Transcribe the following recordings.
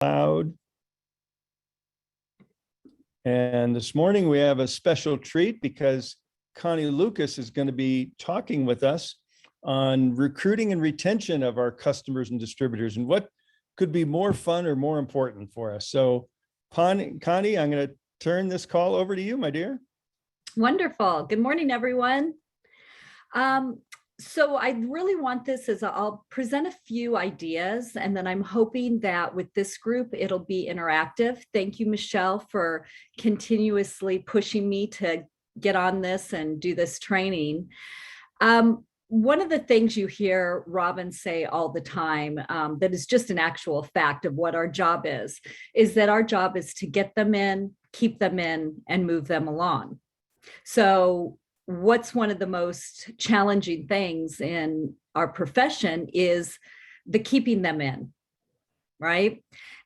Loud. And this morning we have a special treat because Connie Lucas is going to be talking with us on recruiting and retention of our customers and distributors and what could be more fun or more important for us. So Connie, I'm going to turn this call over to you, my dear. Wonderful. Good morning, everyone. So I really want this as I'll present a few ideas, and then I'm hoping that with this group, it'll be interactive. Thank you, Michelle, for continuously pushing me to get on this and do this training. One of the things you hear Robin say all the time that is just an actual fact of what our job is that our job is to get them in, keep them in, and move them along. So what's one of the most challenging things in our profession is the keeping them in, right?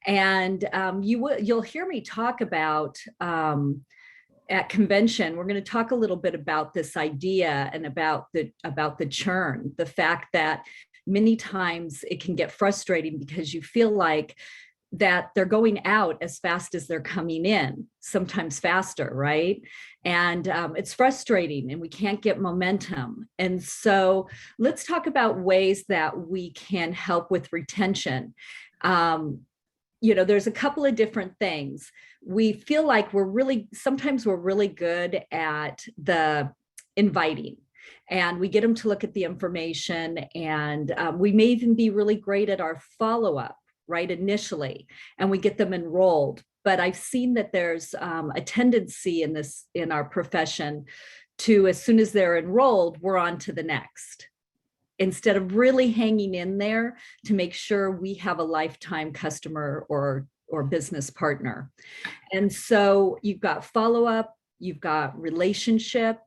And you'll hear me talk about at convention, we're going to talk a little bit about this idea and about the churn, the fact that many times it can get frustrating because you feel like that they're going out as fast as they're coming in, sometimes faster, right? And it's frustrating and we can't get momentum. And so let's talk about ways that we can help with retention. There's a couple of different things. We feel like sometimes we're really good at the inviting. And we get them to look at the information, and we may even be really great at our follow-up, right, initially, and we get them enrolled. But I've seen that there's a tendency in our profession to, as soon as they're enrolled, we're on to the next, instead of really hanging in there to make sure we have a lifetime customer or business partner. And so you've got follow-up, you've got relationship,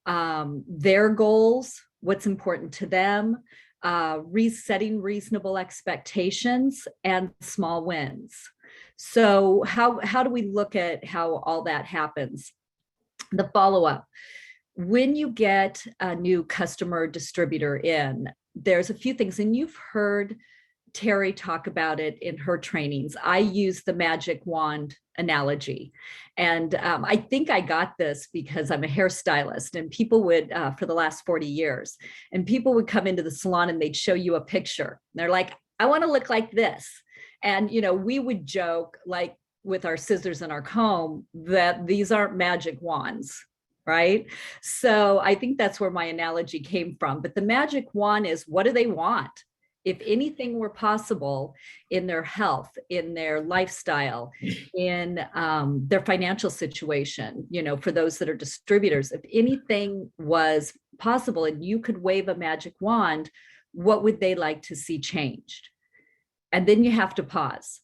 their goals, what's important to them, resetting reasonable expectations, and small wins. So how do we look at how all that happens? The follow-up. When you get a new customer distributor in, there's a few things, and you've heard Terry talk about it in her trainings. I use the magic wand analogy. And I think I got this because I'm a hairstylist, and people would, for the last 40 years, and people would come into the salon and they'd show you a picture. They're like, I want to look like this. And, we would joke, like with our scissors and our comb, that these aren't magic wands, right? So I think that's where my analogy came from. But the magic wand is, what do they want? If anything were possible in their health, in their lifestyle, in their financial situation, for those that are distributors, if anything was possible and you could wave a magic wand, what would they like to see changed? And then you have to pause,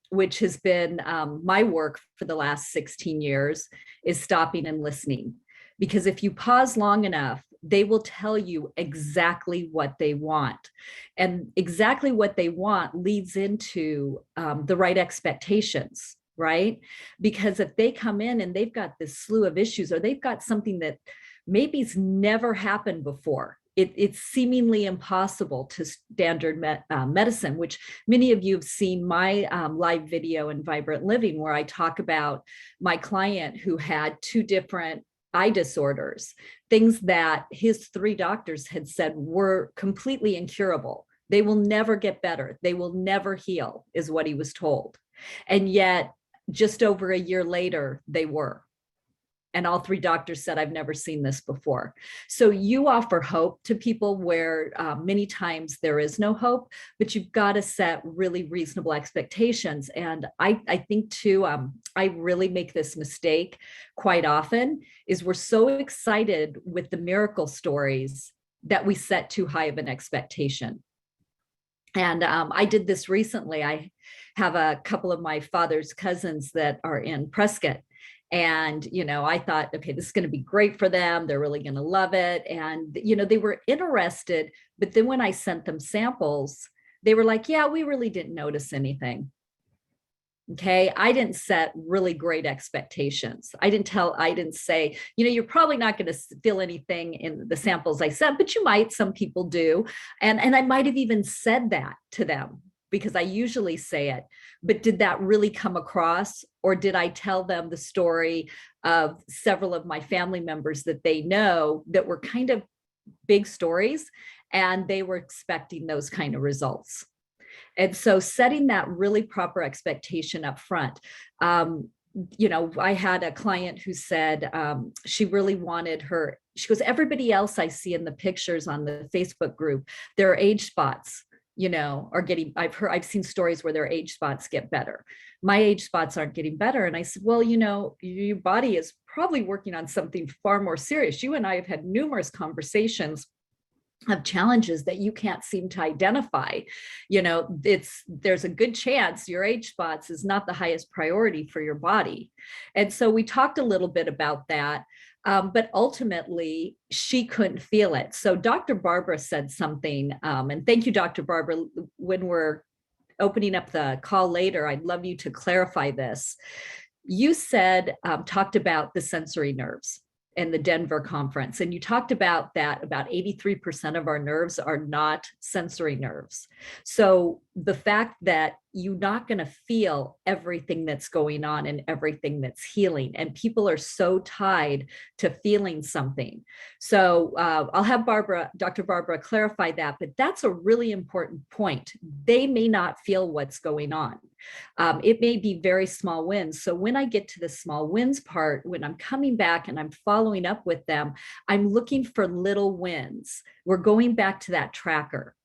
which has been my work for the last 16 years, is stopping and listening. Because if you pause long enough, they will tell you exactly what they want. And exactly what they want leads into the right expectations, right? Because if they come in and they've got this slew of issues, or they've got something that maybe's never happened before, it's seemingly impossible to standard medicine, which many of you have seen my live video in Vibrant Living, where I talk about my client who had 2 different eye disorders, things that his 3 doctors had said were completely incurable. They will never get better. They will never heal, is what he was told. And yet, just over a year later, they were. And all 3 doctors said, I've never seen this before. So you offer hope to people where many times there is no hope, but you've got to set really reasonable expectations. And I think too, I really make this mistake quite often, is we're so excited with the miracle stories that we set too high of an expectation. And I did this recently. I have a couple of my father's cousins that are in Prescott. And, I thought, okay, this is going to be great for them. They're really going to love it. And, they were interested. But then when I sent them samples, they were like, yeah, we really didn't notice anything. Okay. I didn't set really great expectations. I didn't say, you're probably not going to feel anything in the samples I sent, but you might. Some people do. And I might have even said that to them. because I usually say it, but did that really come across? Or did I tell them the story of several of my family members that they know that were kind of big stories, and they were expecting those kind of results? And so setting that really proper expectation up front. I had a client who said she really wanted she goes, everybody else I see in the pictures on the Facebook group, their age spots, are getting, I've seen stories where their age spots get better. My age spots aren't getting better. And I said, well, your body is probably working on something far more serious. You and I have had numerous conversations of challenges that you can't seem to identify. There's a good chance your age spots is not the highest priority for your body. And so we talked a little bit about that. But ultimately, she couldn't feel it. So Dr. Barbara said something, and thank you, Dr. Barbara. When we're opening up the call later, I'd love you to clarify this. You said, talked about the sensory nerves in the Denver conference. And you talked about that about 83% of our nerves are not sensory nerves. So the fact that you're not going to feel everything that's going on and everything that's healing, and people are so tied to feeling something. So I'll have Dr. Barbara clarify that, but that's a really important point. They may not feel what's going on. It may be very small wins. So when I get to the small wins part, when I'm coming back and I'm following up with them, I'm looking for little wins. We're going back to that tracker.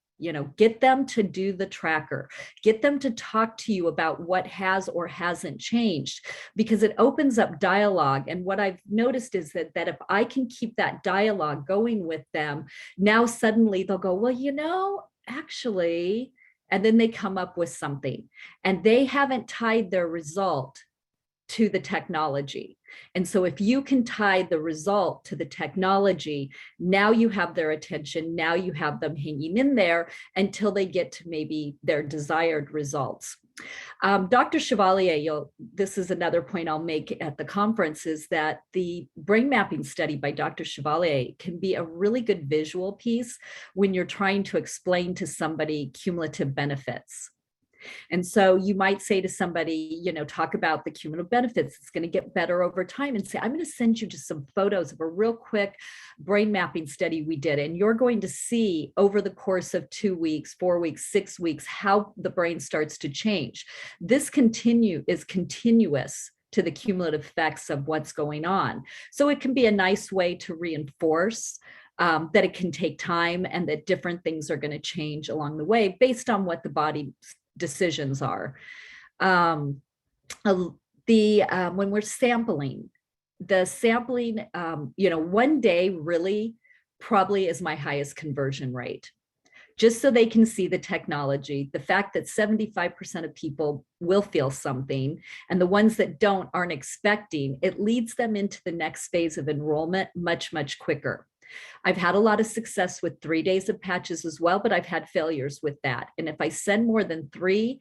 Get them to do the tracker, get them to talk to you about what has or hasn't changed, because it opens up dialogue. And what I've noticed is that if I can keep that dialogue going with them, now suddenly they'll go, well, actually, and then they come up with something, and they haven't tied their result to the technology. And so if you can tie the result to the technology, now you have their attention, now you have them hanging in there until they get to maybe their desired results. Dr. Chevalier, this is another point I'll make at the conference, is that the brain mapping study by Dr. Chevalier can be a really good visual piece when you're trying to explain to somebody cumulative benefits. And so you might say to somebody, talk about the cumulative benefits. It's going to get better over time, and say, I'm going to send you just some photos of a real quick brain mapping study we did. And you're going to see over the course of 2 weeks, 4 weeks, 6 weeks, how the brain starts to change. This is continuous to the cumulative effects of what's going on. So it can be a nice way to reinforce that it can take time, and that different things are going to change along the way based on what the body decisions are. When we're sampling, the sampling, 1 day really probably is my highest conversion rate, just so they can see the technology, the fact that 75% of people will feel something, and the ones that aren't expecting, it leads them into the next phase of enrollment much, much quicker. I've had a lot of success with 3 days of patches as well, but I've had failures with that. And if I send more than 3,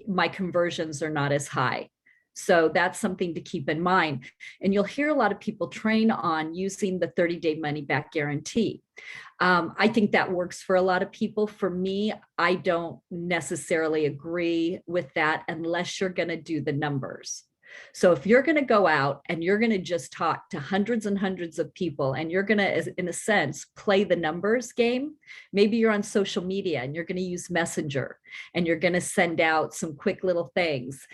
my conversions are not as high. So that's something to keep in mind. And you'll hear a lot of people train on using the 30-day money back guarantee. I think that works for a lot of people. For me, I don't necessarily agree with that unless you're going to do the numbers. So if you're going to go out and you're going to just talk to hundreds and hundreds of people, and you're going to, in a sense, play the numbers game, maybe you're on social media and you're going to use Messenger, and you're going to send out some quick little things.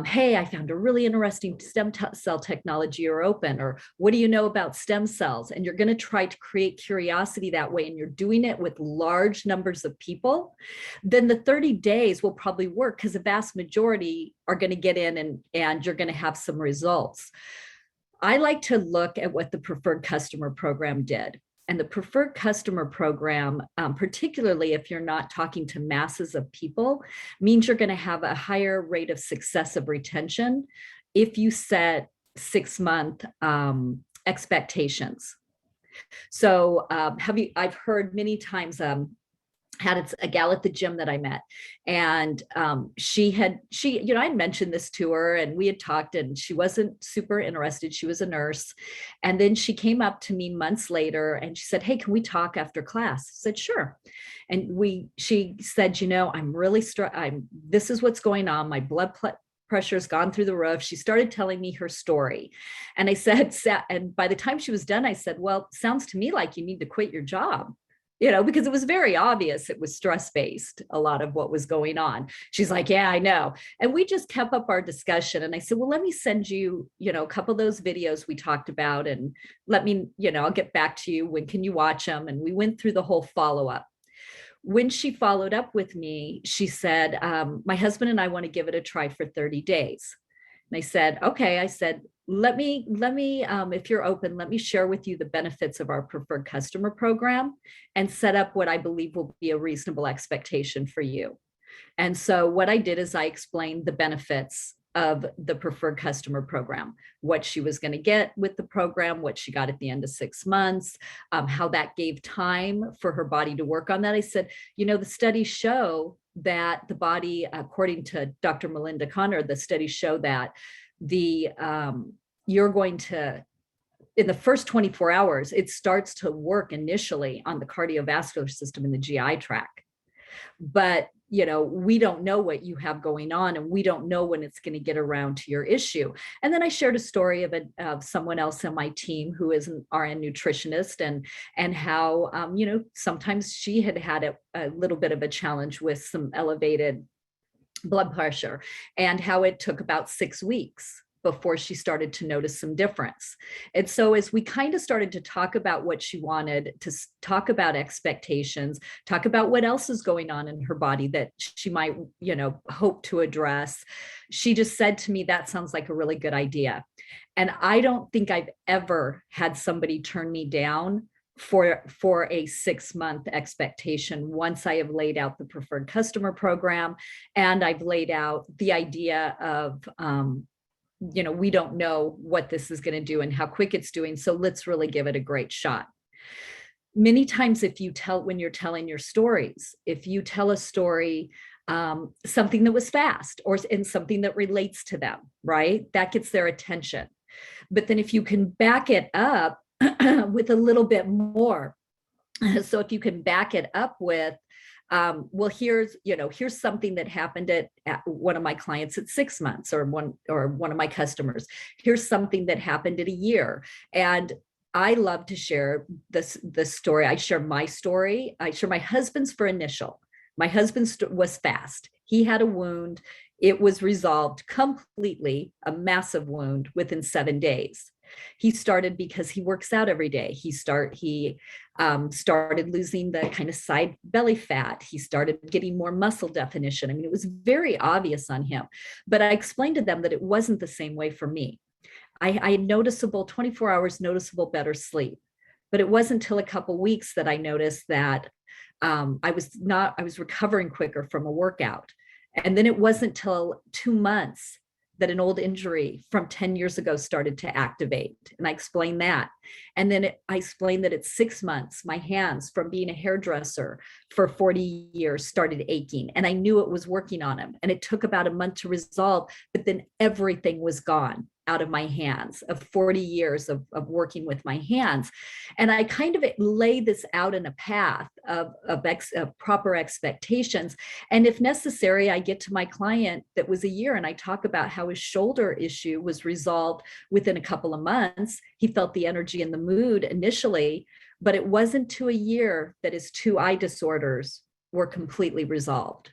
Hey, I found a really interesting stem cell technology you're open, or what do you know about stem cells? And you're going to try to create curiosity that way, and you're doing it with large numbers of people, then the 30 days will probably work, because the vast majority are going to get in, and you're going to have some results. I like to look at what the Preferred Customer Program did. And the Preferred Customer Program, particularly if you're not talking to masses of people, means you're going to have a higher rate of success of retention if you set 6-month expectations. So I've heard many times had a gal at the gym that I met, and I'd mentioned this to her, and we had talked, and she wasn't super interested. She was a nurse. And then she came up to me months later and she said, "Hey, can we talk after class?" I said, "Sure." And she said, "I'm really this is what's going on. My pressure's gone through the roof." She started telling me her story. And I said, and by the time she was done, I said, "Well, sounds to me like you need to quit your job." Because it was very obvious it was stress-based, a lot of what was going on. She's like, "Yeah, I know." And we just kept up our discussion. And I said, "Well, let me send you, a couple of those videos we talked about, and let me, I'll get back to you. When can you watch them?" And we went through the whole follow-up. When she followed up with me, she said, "My husband and I want to give it a try for 30 days. And I said, "Okay." I said, let me, if you're open, let me share with you the benefits of our preferred customer program and set up what I believe will be a reasonable expectation for you." And so what I did is I explained the benefits of the preferred customer program, what she was going to get with the program, what she got at the end of 6 months, how that gave time for her body to work on that. I said, the studies show that the body, according to Dr. Melinda Connor, the studies show that you're going to, in the first 24 hours, it starts to work initially on the cardiovascular system in the GI tract. But, we don't know what you have going on, and we don't know when it's going to get around to your issue. And then I shared a story of someone else on my team who is an RN nutritionist, and how, sometimes she had a little bit of a challenge with some elevated blood pressure, and how it took about 6 weeks before she started to notice some difference. And so as we kind of started to talk about what she wanted, to talk about expectations, talk about what else is going on in her body that she might, hope to address, she just said to me, "That sounds like a really good idea." And I don't think I've ever had somebody turn me down for a 6-month expectation once I have laid out the preferred customer program, and I've laid out the idea of, we don't know what this is going to do and how quick it's doing, so let's really give it a great shot. Many times, when you're telling your stories, if you tell a story, something that was fast and something that relates to them, right, that gets their attention. But then if you can back it up with a little bit more, so if you can back it up with, well, here's something that happened at one of my clients at 6 months, or one of my customers. Here's something that happened at a year. And I love to share the story. I share my story. I share my husband's for initial. My husband was fast. He had a wound. It was resolved completely, a massive wound, within 7 days. He started, because he works out every day. He started losing the kind of side belly fat. He started getting more muscle definition. I mean, it was very obvious on him. But I explained to them that it wasn't the same way for me. I had 24 hours noticeable better sleep. But it wasn't until a couple of weeks that I noticed that I was recovering quicker from a workout. And then it wasn't till 2 months that an old injury from 10 years ago started to activate. And I explained that. And then I explained that at 6 months, my hands, from being a hairdresser for 40 years, started aching. And I knew it was working on them. And it took about a month to resolve, but then everything was gone out of my hands, of 40 years of working with my hands. And I kind of lay this out in a path of proper expectations. And if necessary, I get to my client that was a year, and I talk about how his shoulder issue was resolved within a couple of months. He felt the energy and the mood initially, but it wasn't to a year that his 2 eye disorders were completely resolved.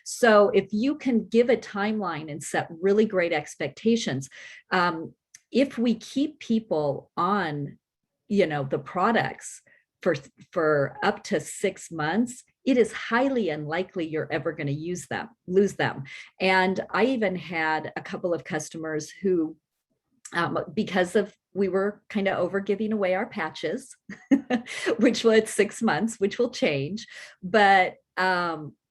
So if you can give a timeline and set really great expectations, if we keep people on, the products for up to 6 months, it is highly unlikely you're ever going to lose them. And I even had a couple of customers who, because we were kind of over giving away our patches, which was 6 months, which will change. But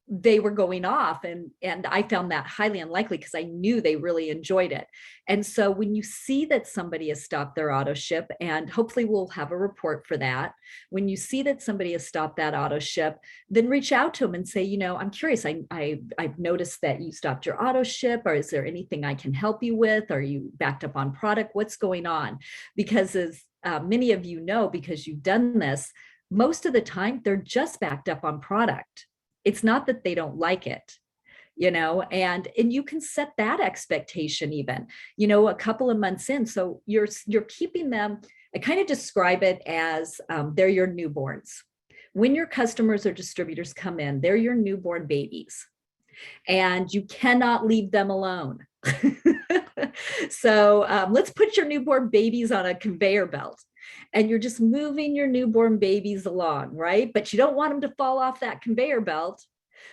they were going off, and I found that highly unlikely because I knew they really enjoyed it. And so when you see that somebody has stopped their auto ship, and hopefully we'll have a report for that, when you see that somebody has stopped that auto ship, then reach out to them and say, I'm curious, I've noticed that you stopped your auto ship, or is there anything I can help you with? Are you backed up on product? What's going on? Because as many of you know, because you've done this, most of the time they're just backed up on product. It's not that they don't like it, and you can set that expectation even, a couple of months in. So you're keeping them. I kind of describe it as they're your newborns. When your customers or distributors come in, they're your newborn babies, and you cannot leave them alone. So let's put your newborn babies on a conveyor belt, and you're just moving your newborn babies along, right? But you don't want them to fall off that conveyor belt.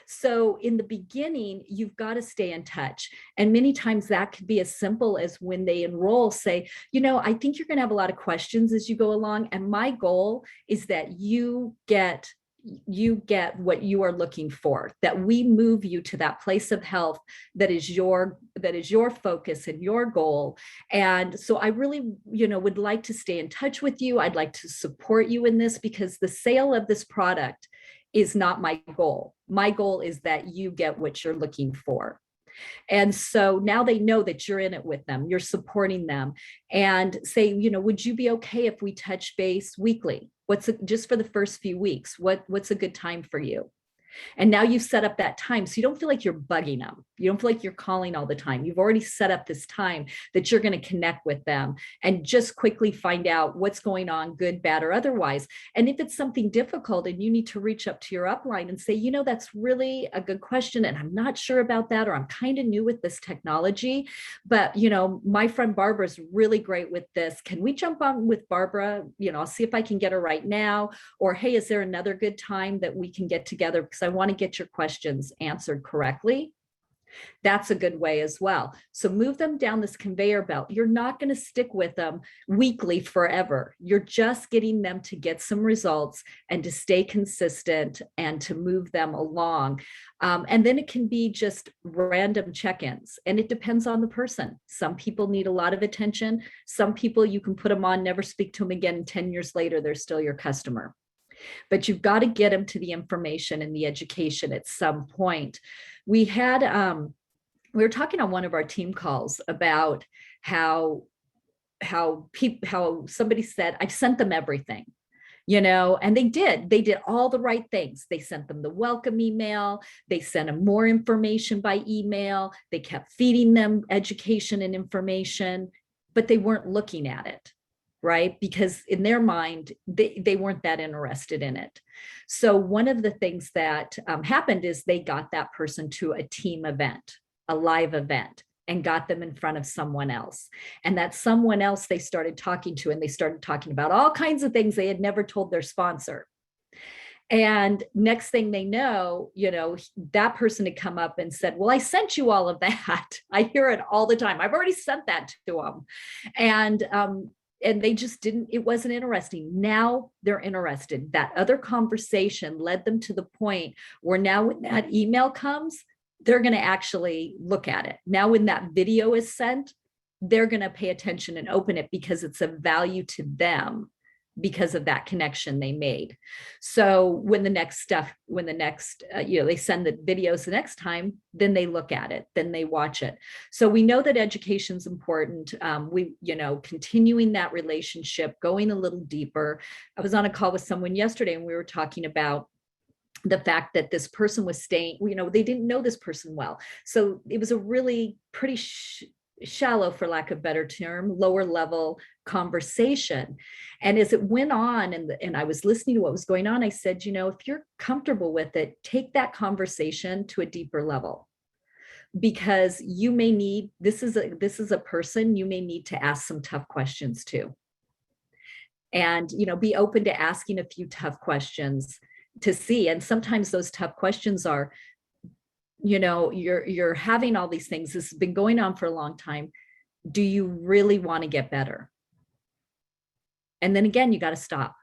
So in the beginning, you've got to stay in touch. And many times that could be as simple as when they enroll, say, I think you're going to have a lot of questions as you go along. And my goal is that you get what you are looking for, that we move you to that place of health that is your focus and your goal. And so I really, would like to stay in touch with you. I'd like to support you in this, because the sale of this product is not my goal. My goal is that you get what you're looking for. And so now they know that you're in it with them, you're supporting them, and say, would you be okay if we touch base weekly? Just for the first few weeks, what's a good time for you? And now you've set up that time, so you don't feel like you're bugging them. You don't feel like you're calling all the time. You've already set up this time that you're going to connect with them and just quickly find out what's going on, good, bad, or otherwise. And if it's something difficult and you need to reach up to your upline and say, that's really a good question, and I'm not sure about that, or I'm kind of new with this technology, but my friend Barbara's really great with this. Can we jump on with Barbara? I'll see if I can get her right now. Or, hey, is there another good time that we can get together? Because I want to get your questions answered correctly. That's a good way as well. So move them down this conveyor belt. You're not going to stick with them weekly forever. You're just getting them to get some results and to stay consistent and to move them along. And then it can be just random check-ins, and it depends on the person. Some people need a lot of attention. Some people, you can put them on, never speak to them again, and 10 years later, they're still your customer. But you've got to get them to the information and the education at some point. We were talking on one of our team calls about how somebody said, I've sent them everything, and they did all the right things. They sent them the welcome email. They sent them more information by email. They kept feeding them education and information, but they weren't looking at it. Right? Because in their mind, they weren't that interested in it. So one of the things that happened is they got that person to a team event, a live event, and got them in front of someone else. And that someone else they started talking to, and they started talking about all kinds of things they had never told their sponsor. And next thing they know, that person had come up and said, well, I sent you all of that. I hear it all the time. I've already sent that to them. And they just didn't, it wasn't interesting. Now they're interested. That other conversation led them to the point where now when that email comes, they're going to actually look at it. Now, when that video is sent, they're going to pay attention and open it because it's of value to them because of that connection they made. So when they send the videos the next time, then they look at it, then they watch it. So we know that education is important. Continuing that relationship, going a little deeper. I was on a call with someone yesterday, and we were talking about the fact that this person was staying, they didn't know this person well. So it was a really pretty shallow, for lack of a better term, lower level conversation. And as it went on and I was listening to what was going on, I said, if you're comfortable with it, take that conversation to a deeper level, because you may need, this is a person you may need to ask some tough questions to. And, be open to asking a few tough questions to see. And sometimes those tough questions are, you're having all these things. This has been going on for a long time. Do you really want to get better? And then again, you got to stop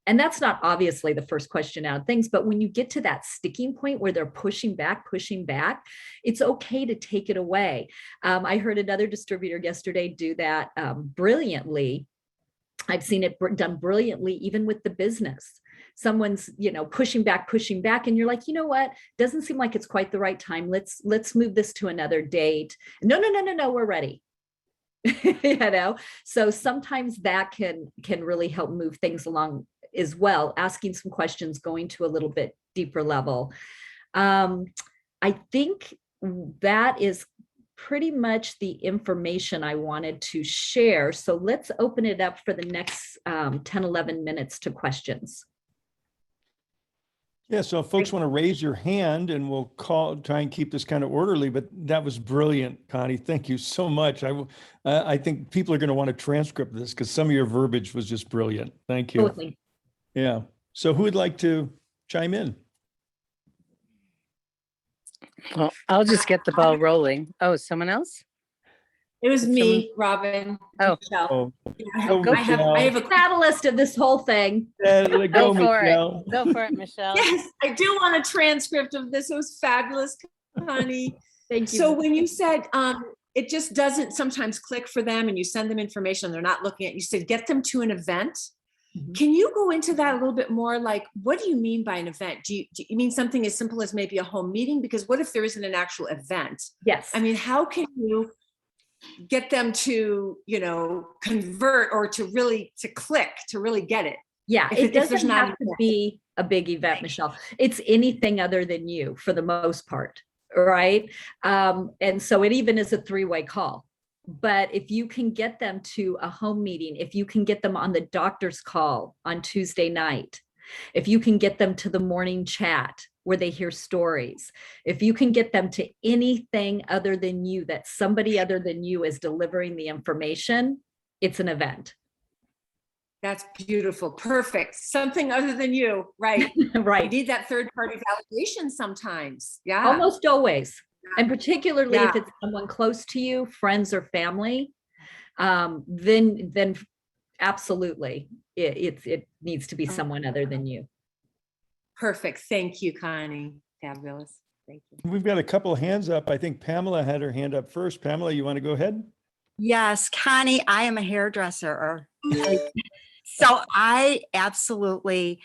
And that's not obviously the first question out of things, but when you get to that sticking point where they're pushing back, it's okay to take it away. I heard another distributor yesterday do that brilliantly. I've seen it done brilliantly, even with the business. Someone's, pushing back, and you're like, you know what? Doesn't seem like it's quite the right time. Let's move this to another date. No, we're ready. So sometimes that can really help move things along as well, asking some questions, going to a little bit deeper level. I think that is pretty much the information I wanted to share. So let's open it up for the next 10, 11 minutes to questions. Yeah, so if folks want to raise your hand, and we'll try and keep this kind of orderly, but that was brilliant, Connie. Thank you so much. I think people are going to want a transcript of this because some of your verbiage was just brilliant. Thank you. Totally. Yeah. So who would like to chime in? Well, I'll just get the ball rolling. Oh, someone else? It was me, Robin. Oh. Michelle. Go, I have a Catalyst of this whole thing. Go for it. Go for it, Michelle. Yes, I do want a transcript of this. It was fabulous, Connie. Thank you. So when you said it just doesn't sometimes click for them, and you send them information, they're not looking at, you said get them to an event. Mhm. Can you go into that a little bit more? Like, what do you mean by an event? Do you mean something as simple as maybe a home meeting? Because what if there isn't an actual event? Yes. I mean, how can you get them to, convert or to click, to really get it? Yeah, if it there's doesn't not have to be a big event, Michelle. It's anything other than you for the most part, right? And so it even is a three-way call. But if you can get them to a home meeting, if you can get them on the doctor's call on Tuesday night, if you can get them to the morning chat where they hear stories, if you can get them to anything other than you, that somebody other than you is delivering the information, it's an event. That's beautiful. Perfect. Something other than you, right? Right. You need that third party validation sometimes. Yeah. Almost always. And particularly Yeah. if it's someone close to you, friends or family, then absolutely it needs to be someone other than you. Perfect. Thank you, Connie. Fabulous. Thank you. We've got a couple of hands up. I think Pamela had her hand up first. Pamela, you want to go ahead? Yes, Connie, I am a hairdresser. So I absolutely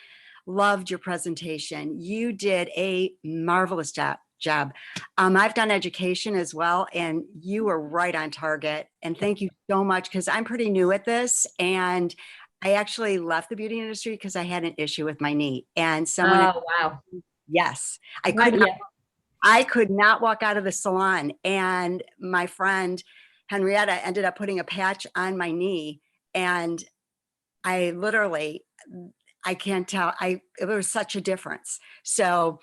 loved your presentation. You did a marvelous job. I've done education as well, and you were right on target. And thank you so much, because I'm pretty new at this. And I actually left the beauty industry because I had an issue with my knee. And someone, Wow. yes, Yeah. I could not walk out of the salon. And my friend Henrietta ended up putting a patch on my knee, and I can't tell. It was such a difference. So,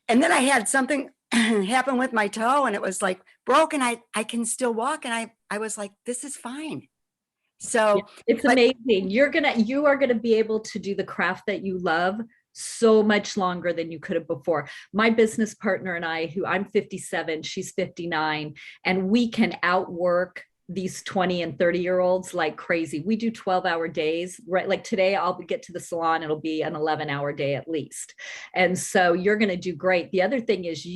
and then I had something happen with my toe, and it was like broken. I can still walk. And I was like, this is fine. So it's amazing. You are going to be able to do the craft that you love so much longer than you could have before. My business partner and I, who I'm 57, she's 59, and we can outwork these 20 and 30-year-olds like crazy. We do 12-hour days, right? Like today, I'll get to the salon, it'll be an 11-hour day at least. And so you're going to do great. The other thing is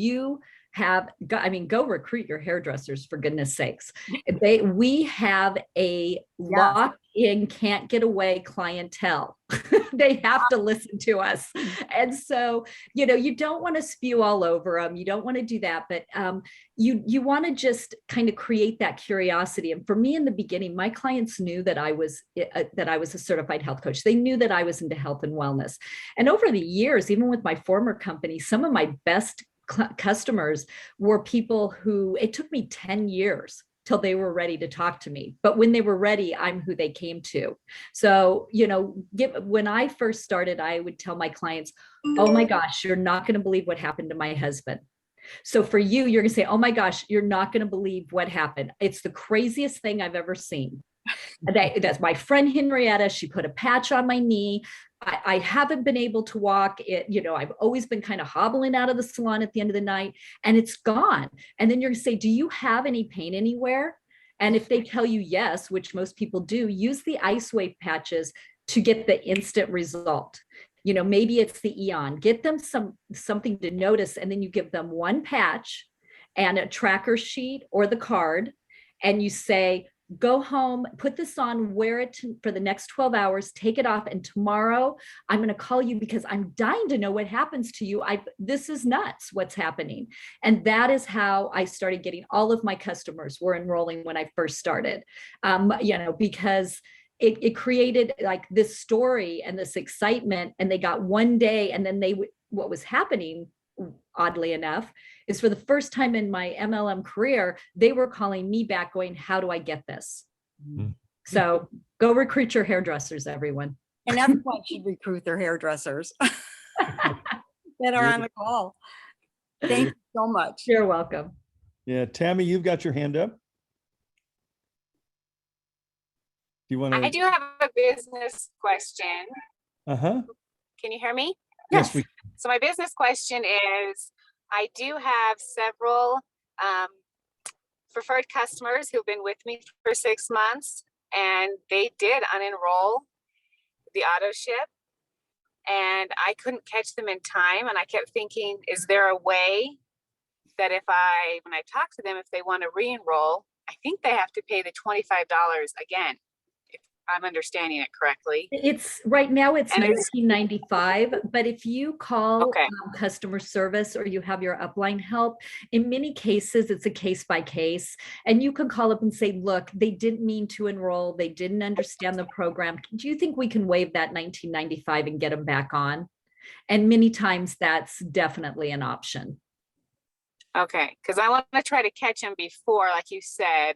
go recruit your hairdressers, for goodness sakes. We have a lock-in, can't get away clientele. They have to listen to us. And so, you don't want to spew all over them. You don't want to do that, but you want to just kind of create that curiosity. And for me in the beginning, my clients knew that I was a certified health coach. They knew that I was into health and wellness. And over the years, even with my former company, some of my best customers were people who it took me 10 years till they were ready to talk to me. But when they were ready, I'm who they came to. So, when I first started, I would tell my clients, oh my gosh, you're not going to believe what happened to my husband. So for you, you're going to say, oh my gosh, you're not going to believe what happened. It's the craziest thing I've ever seen. That's my friend Henrietta. She put a patch on my knee. I haven't been able to walk it. I've always been kind of hobbling out of the salon at the end of the night, and it's gone. And then you're going to say, do you have any pain anywhere? And if they tell you yes, which most people do, use the ice wave patches to get the instant result. You know, maybe it's the Eon. Get them something to notice, and then you give them one patch and a tracker sheet or the card, and you say, go home, put this on, wear it for the next 12 hours, take it off, and tomorrow I'm going to call you because I'm dying to know what happens to you. This is nuts what's happening. And that is how I started getting all of my customers were enrolling when I first started, you know, because it created like this story and this excitement, and they got one day, and then what was happening, oddly enough, is for the first time in my MLM career, they were calling me back going, how do I get this? Mm-hmm. So go recruit your hairdressers, everyone. And everyone should recruit their hairdressers that are on the call. Thank you so much. You're welcome. Yeah, Tammy, you've got your hand up. Do you want to? I do have a business question. Uh-huh. Can you hear me? Yes. So my business question is, I do have several preferred customers who've been with me for 6 months, and they did unenroll the auto ship, and I couldn't catch them in time. And I kept thinking, is there a way that when I talk to them, if they want to re-enroll, I think they have to pay the $25 again, if I'm understanding it correctly. It's right now it's And it's- $19.95, but if you call Okay. customer service or you have your upline help, in many cases it's a case by case, and you can call up and say, look, they didn't mean to enroll, they didn't understand the program. Do you think we can waive that $19.95 and get them back on? And many times that's definitely an option. Okay, because I want to try to catch them before, like you said,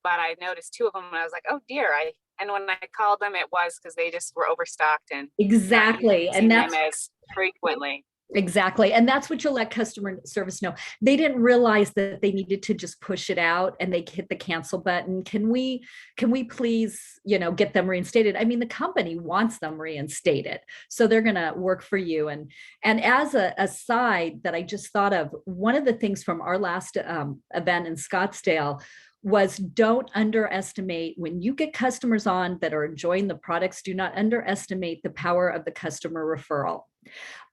but I noticed 2 of them and I was like, oh dear. And when I called them, it was because they just were overstocked and Exactly. not And using that's them as frequently. exactly. And that's what you'll let customer service know. They didn't realize that they needed to just push it out and they hit the cancel button. Can we please, you know, get them reinstated? I mean, the company wants them reinstated, so they're going to work for you. And as a aside that I just thought of, one of the things from our last event in Scottsdale was, don't underestimate when you get customers on that are enjoying the products, do not underestimate the power of the customer referral.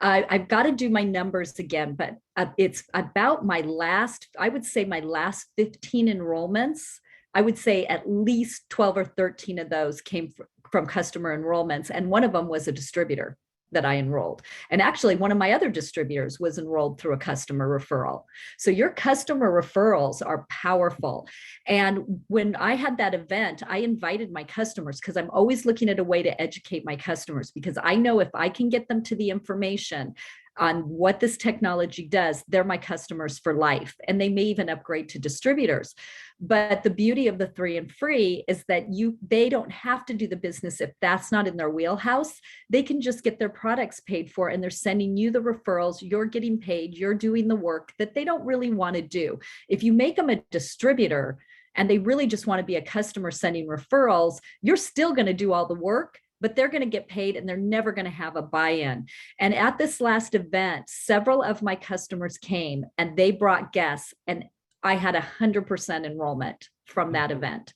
I've got to do my numbers again, but it's about I would say my last 15 enrollments. I would say at least 12 or 13 of those came from customer enrollments. And one of them was a distributor that I enrolled. And actually one of my other distributors was enrolled through a customer referral. So your customer referrals are powerful. And when I had that event, I invited my customers, because I'm always looking at a way to educate my customers, because I know if I can get them to the information on what this technology does, they're my customers for life. And they may even upgrade to distributors. But the beauty of the 3 and free is that they don't have to do the business if that's not in their wheelhouse. They can just get their products paid for, and they're sending you the referrals, you're getting paid, you're doing the work that they don't really want to do. If you make them a distributor and they really just want to be a customer sending referrals, you're still going to do all the work, but they're going to get paid and they're never going to have a buy-in. And at this last event, several of my customers came and they brought guests, and I had 100% enrollment from that event.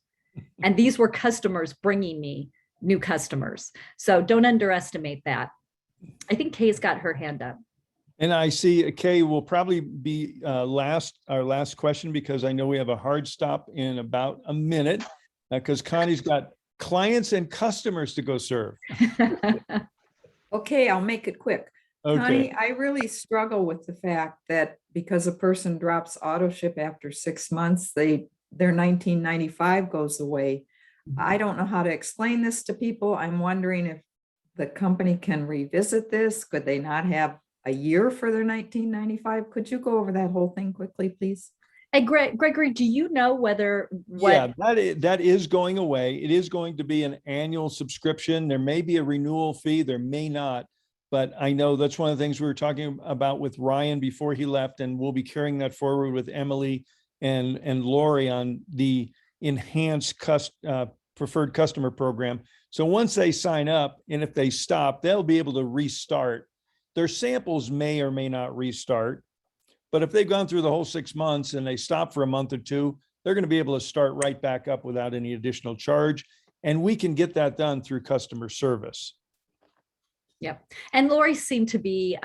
And these were customers bringing me new customers. So don't underestimate that. I think Kay's got her hand up. And I see Kay will probably be our last question, because I know we have a hard stop in about a minute, because Connie's got clients and customers to go serve. Okay, I'll make it quick. Okay. Connie, I really struggle with the fact that because a person drops auto ship after 6 months, their $19.95 goes away. I don't know how to explain this to people. I'm wondering if the company can revisit this. Could they not have a year for their $19.95? Could you go over that whole thing quickly, please? Hey, Gregory, do you know whether Yeah, that is going away. It is going to be an annual subscription. There may be a renewal fee, there may not. But I know that's one of the things we were talking about with Ryan before he left, and we'll be carrying that forward with Emily and Lori on the enhanced preferred customer program. So once they sign up, and if they stop, they'll be able to restart. Their samples may or may not restart. But if they've gone through the whole 6 months and they stop for a month or two, they're going to be able to start right back up without any additional charge. And we can get that done through customer service. Yep. And Lori seemed to be,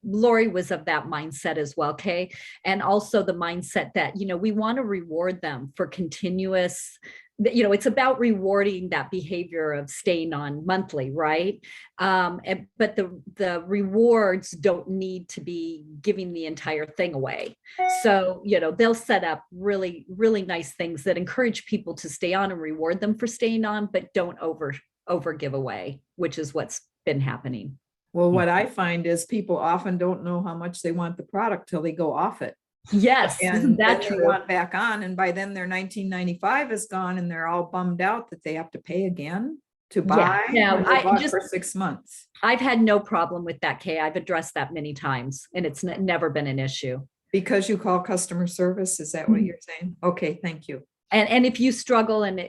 Lori was of that mindset as well, Kay. And also the mindset that, we want to reward them for continuous, it's about rewarding that behavior of staying on monthly, right? But the rewards don't need to be giving the entire thing away. So, they'll set up really, really nice things that encourage people to stay on and reward them for staying on, but don't over give away, which is what's been happening. Well, what I find is people often don't know how much they want the product till they go off it. Yes, And that's then they true. want back on, and by then their 1995 is gone and they're all bummed out that they have to pay again to buy. Yeah, when they bought for 6 months. I've had no problem with that, Kay. I've addressed that many times and it's never been an issue. Because you call customer service, is that what you're saying? Okay, thank you. And if you struggle and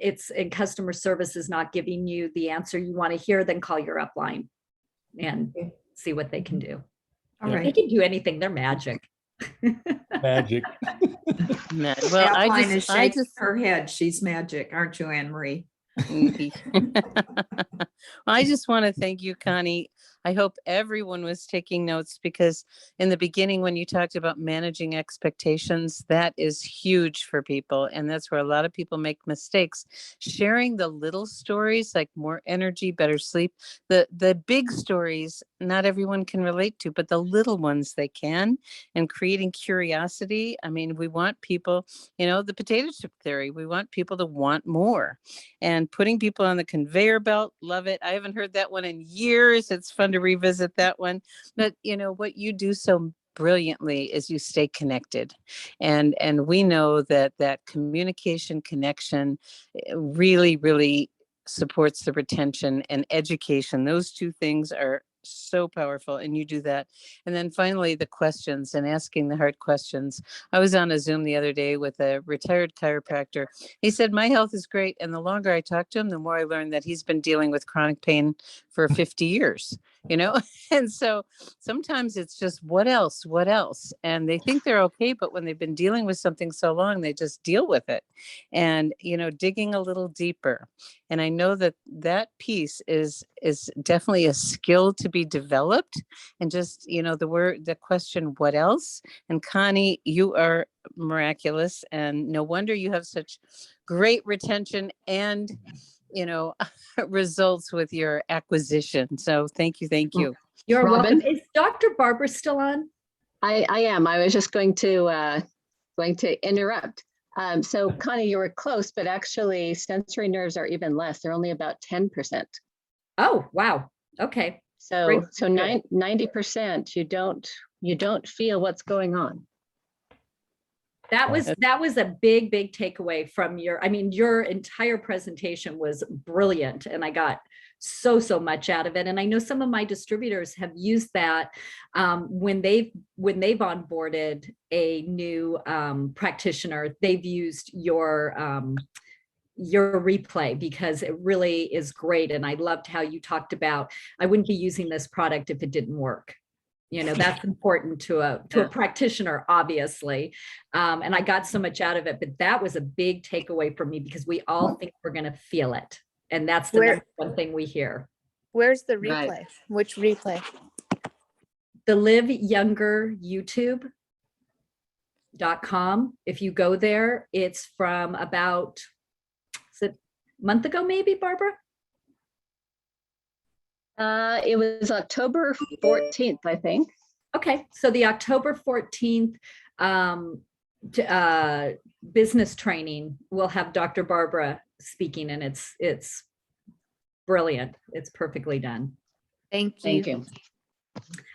customer service is not giving you the answer you want to hear, then call your upline and see what they can do. All They right. can do anything. They're magic. Magic. Well, Appline is I shaking just, her head. She's magic, aren't you, Anne Marie? I just want to thank you, Connie. I hope everyone was taking notes, because in the beginning, when you talked about managing expectations, that is huge for people. And that's where a lot of people make mistakes. Sharing the little stories, like more energy, better sleep, the big stories, not everyone can relate to, but the little ones they can, and creating curiosity. I mean, we want people, the potato chip theory, we want people to want more, and putting people on the conveyor belt. Love it. I haven't heard that one in years. It's fun to revisit that one. But what you do so brilliantly is you stay connected, and we know that communication connection really, really supports the retention and education. Those two things are so powerful, and you do that. And then finally, the questions and asking the hard questions. I was on a Zoom the other day with a retired chiropractor. He said, my health is great. And the longer I talked to him, the more I learned that he's been dealing with chronic pain for 50 years, And so sometimes it's just, what else? And they think they're okay, but when they've been dealing with something so long, they just deal with it. And, digging a little deeper. And I know that piece is definitely a skill to be developed. And just, the question, what else? And Connie, you are miraculous, and no wonder you have such great retention and results with your acquisition. So thank you. You're Robin? welcome. Is Dr. Barbara still on? I am. I was just going to interrupt. So Connie, you were close, but actually sensory nerves are even less. They're only about 10%. Oh, wow. Okay. So Great. 90% you don't feel what's going on. That was a big takeaway from your entire presentation was brilliant, and I got so much out of it. And I know some of my distributors have used that when they've onboarded a new practitioner. They've used your replay because it really is great. And I loved how you talked about, I wouldn't be using this product if it didn't work. That's important to a practitioner, obviously. And I got so much out of it, but that was a big takeaway for me, because we all think we're going to feel it. And that's the number one thing we hear. Where's the replay? Right. Which replay? The Live Younger YouTube.com. If you go there, it's from about, is it a month ago, maybe, Barbara? It was October 14th, I think. Okay, so the October 14th business training will have Dr. Barbara speaking, and it's brilliant. It's perfectly done. Thank you. Thank you.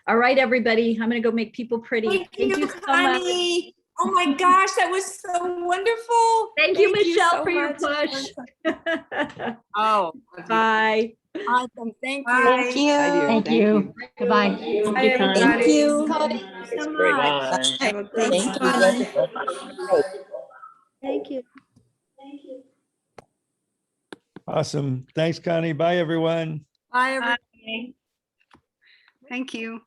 All right, everybody, I'm gonna go make people pretty. Thank you, so much. Connie. Oh my gosh, that was so wonderful. Thank you, Michelle, so for your much. push. Oh, Bye. awesome. Thank Bye. you. Thank you. Goodbye. Hi, everybody. Thank you. So much. Have a good Thank one. you. Thank you. Awesome. Thanks, Connie. Bye, everyone. Bye, everyone. Thank you.